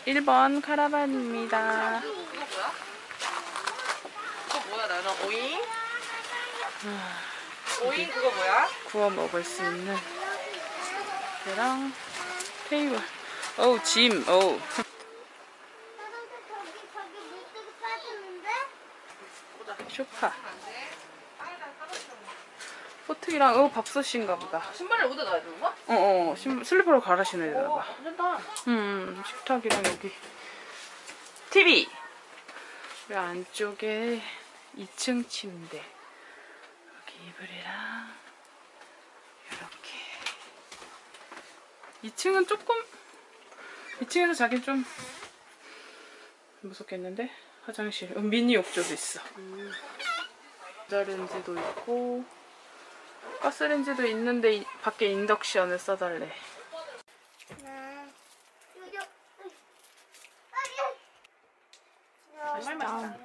1번 카라반입니다. 그거 뭐야? 그거 뭐야 나는 오잉? 오잉 그거 뭐야? 구워 먹을 수 있는 얘랑 테이블. 어우 짐. 어우. 쇼파. 포트기랑 밥솥인가 보다. 신발을 어디다 놔야 되는 거야? 슬리퍼로 갈아 신어야 되나 봐. 괜찮다. 식탁이랑 여기 TV. 그리고 안쪽에 2층 침대. 여기 이불이랑 이렇게. 2층은 조금 2층에서 자기 좀 무섭겠는데? 화장실. 미니 욕조도 있어. 전자레인지도 있고 가스레인지도 있는데 밖에 인덕션을 써달래. 맛있다.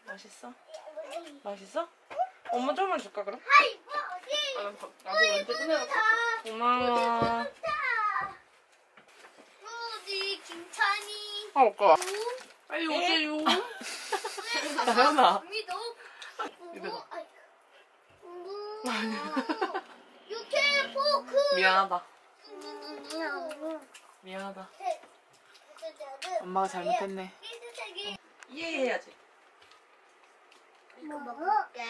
맛있어? 맛있어? 엄마 좀만 줄까 그럼? 나도 렌즈 꺼내놓고. 고마워. 김찬이. 아 먹어. 빨리 오세요. 나연아. 입에다. 육회 포크. 미안하다. 미안하다. 엄마가 잘못했네. 이해해야지. 이거 먹을게.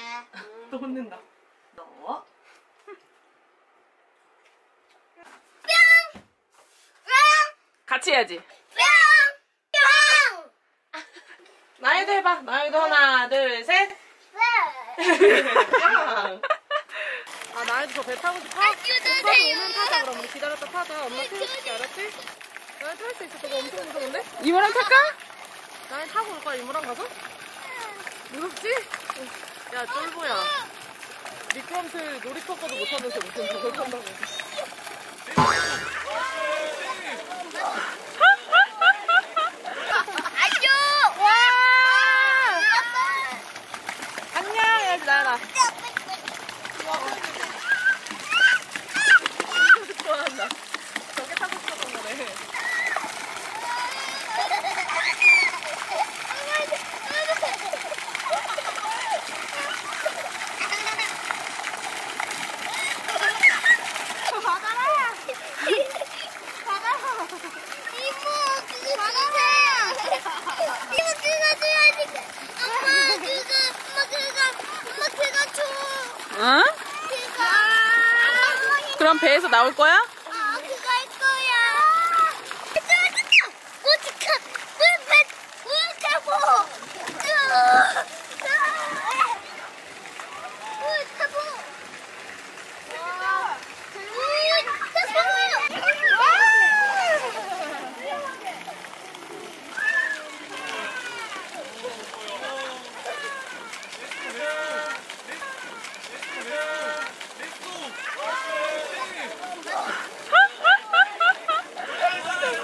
또 혼낸다. 너? 같이 해야지. 나이도 해봐. 나이도 하나, 둘, 셋. 아, 나이도 저 배 타고 싶어? 오빠도 오면 타자. 그럼 우리 기다렸다 타자. 엄마 태워줄게, 알았지? 나이 탈 수 있어. 저거 엄청 무서운데? 이모랑 탈까? 나이 타고 올 거야, 이모랑 가서? 무섭지? 야, 쫄보야. 미끄럼틀 놀이터 가도 못하면서 무슨 저걸 탄다고. 안녕 해야지 나연아. 좋아한다. 저게 타고 싶었던 거네. 응? 그럼 배에서 나올 거야? 그거 할 거야. 어떡해. 물 타고.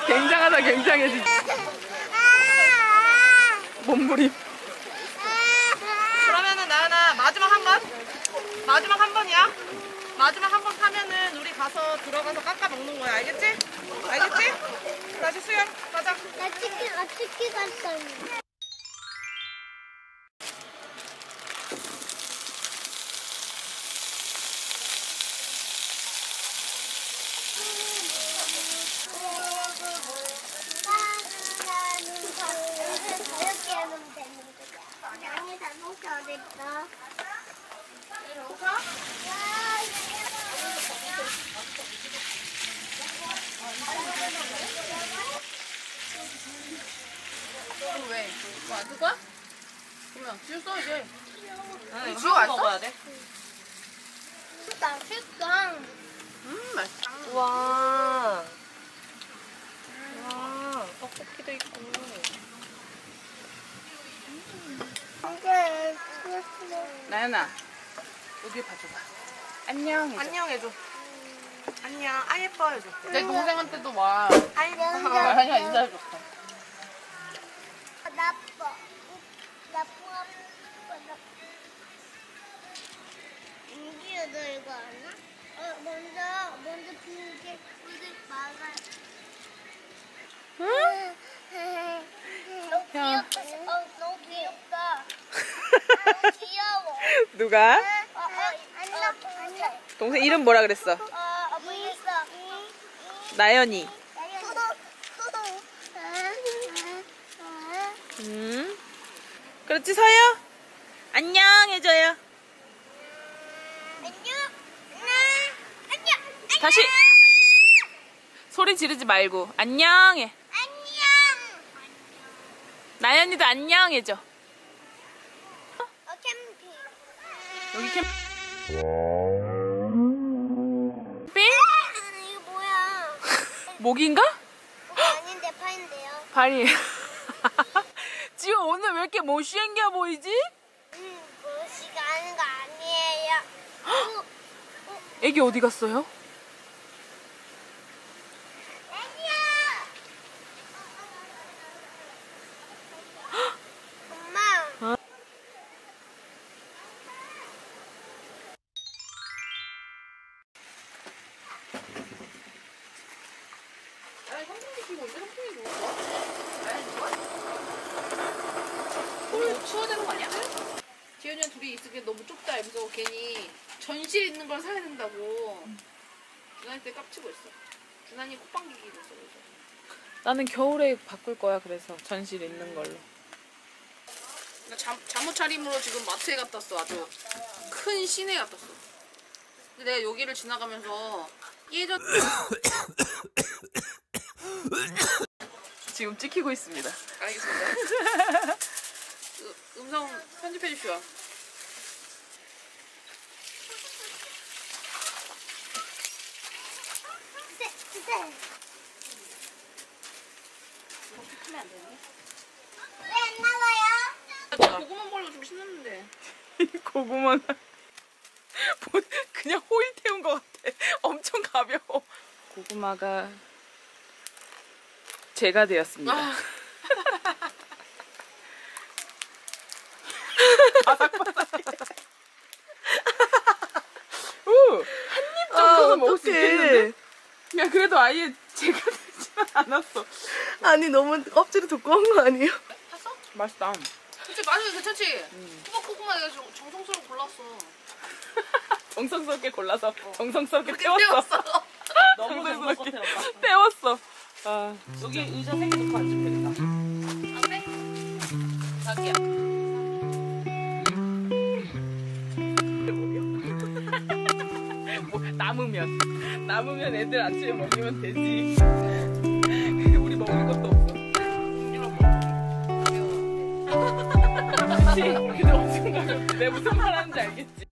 굉장하다, 굉장해, 진짜. 몸부림. 그러면은 나연아 마지막 한 번? 마지막 한 번이야? 마지막 한 번 타면은 우리 가서 들어가서 깎아 먹는 거야. 알겠지? 알겠지? 다시 수영 가자. 나 치킨 갔어. 왜? 이거 안 쓸 거야? 그러면 지우 써 이제. 응, 지우 안 먹어야 돼. 맛있어. 맛있다. 와. 와, 떡볶이도 있고. 나연아, 여기 봐줘봐. 안녕 해줘. 안녕 해줘. 안녕. 아 예뻐 해줘. 내 동생한테도 와. 아 예뻐. 나연이가 인사해줬어. 나빠. 이기야 너 이거 아나? 먼저 비우게. 너무 귀엽다. 귀여워. 누가? 안녕. 동생 이름 뭐라 그랬어? 모르겠어. 나연이. 그렇지 서요? 안녕 해줘요. 안녕. 다시 소리 지르지 말고 안녕해. 안녕. 나연이도 안녕 해줘. 캠핑. 여기 캠핑? 이거 뭐야? 모기인가? 아닌데 파인데요. 발이. 지금 오늘 왜 이렇게 못생겨 보이지? 무엇이가 하는 거 아니에요. 애기 어디 갔어요? 엄마. 오늘 추워야 되는 거 아니야? 지현이랑 둘이 있으면 너무 좁다 이러면서 괜히 전실 있는 걸 사야 된다고 준환이 때 깝치고 있어. 준환이 콧방귀 끼고 있어. 그래서. 나는 겨울에 바꿀 거야. 그래서 전실 있는 걸로. 나 잠옷 차림으로 지금 마트에 갔다 왔어. 아주 큰 시내에 갔다 왔어. 근데 내가 여기를 지나가면서 예전 지금 찍히고 있습니다. 알겠습니다. 음성 편집해 주시오. 왜 안 나와요? 고구마 먹으려고 좀 신났는데. 고구마가 그냥 호일 태운 것 같아. 엄청 가벼워. 고구마가 제가 되었습니다. 아. 한입 정도는 먹을 수 있겠는데? 야 그래도 아예 제가 되지는 않았어. 아니 너무 껍질이 두꺼운 거 아니에요? 탔어? 맛있다. 그치 맛있어. 괜찮지? 호박 고구마 내가 정성스럽게 골랐어. 정성스럽게 골라서 정성스럽게 태웠어. 태웠어. 너무 정성스럽게 태웠다. 태웠어. 아, 여기 의자 3개 놓고 앉으면 되겠다. 안 돼? 자기야. 뭐, 남으면 애들 아침에 먹이면 되지. 우리 먹을 것도 없어. 그치? 근데 엄청 가볍지. 내가 무슨 말 하는지 알겠지?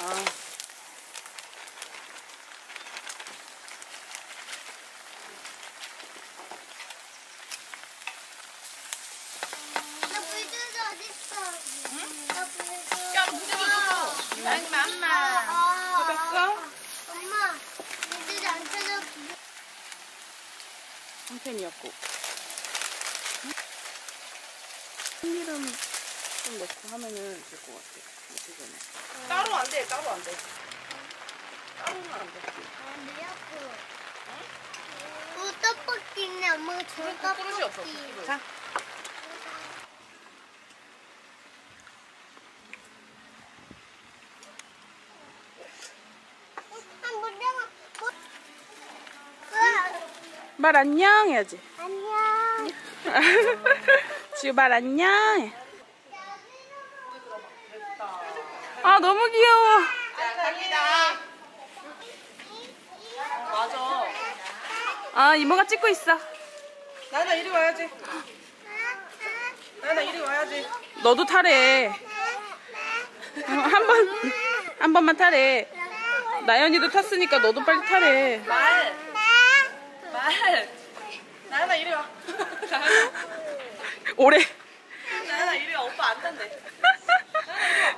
아. 나 불주도 어딨어? 나 불주. 야, 무대 줬어. 아니, 맘마. 됐어? 엄마, 불주도 안 찾아. 한편이었고. 참기름 좀 넣고 하면은 될 것 같아. 이렇게 전에. 따로 안 돼. 따로 안 돼. 따로는 안 돼. 미역국. 떡볶이 있네. 엄마가 좋은 떡볶이. 그릇이 없어. 그릇. 자. 말 안녕 해야지. 안녕. 지우 말 안녕 해. 아 너무 귀여워. 자, 갑니다. 맞아. 아 이모가 찍고 있어. 나나 이리 와야지. 나나 이리 와야지. 너도 타래. 한 번만 타래. 나연이도 탔으니까 너도 빨리 타래. 말. 나연아 이리 와. 오래. 나연아 이리 와. 오빠 안 탄대.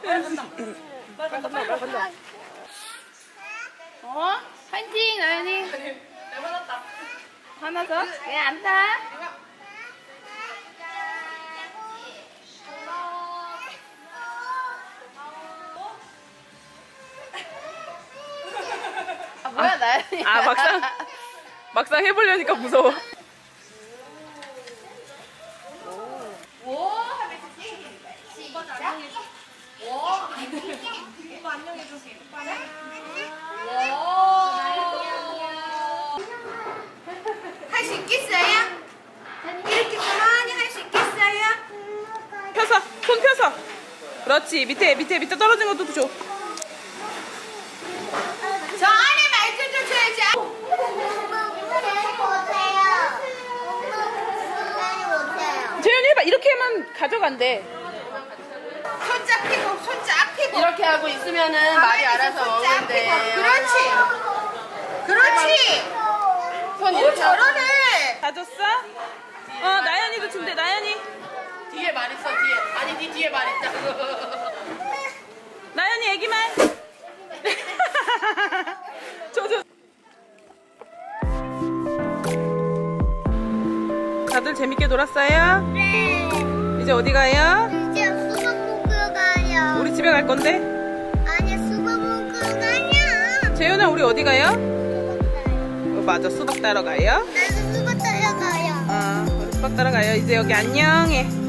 빨리 간다. 빨리 간다. 어? 파이팅 나연이. 내 받았다. 하나 더? 그냥 안 타. 아 뭐야 나연이. 아 막상 해보려니까 무서워. 할 수 있겠어요? 이렇게 가만히 할 수 있겠어요? 펴서 손 펴서. 그렇지. 밑에 떨어진 것도 줘. 저 안에 말좀 줘야지. 재현이 해봐. 이렇게만 가져간대. 손짝 피고 손짝 피고. 이렇게 하고 있으면은 말이 알아서 오는데. 그렇지. 그렇지. 손 오 이렇게 하고. 저러네. 다 줬어? 나연이도 준대. 나연이. 뒤에 말 있어 뒤에. 아니 네 뒤에 말 있다. 나연이 애기만. 줘. 다들 재밌게 놀았어요? 네. 이제 어디 가요? 이제 수박 먹으러 가요. 우리 집에 갈 건데. 아니 수박 먹으러 가요. 재현아, 우리 어디 가요? 수박 따요. 맞아, 수박 따러 가요. 나도 수박 따러 가요. 우리 수박 따러 가요. 이제 여기 안녕해.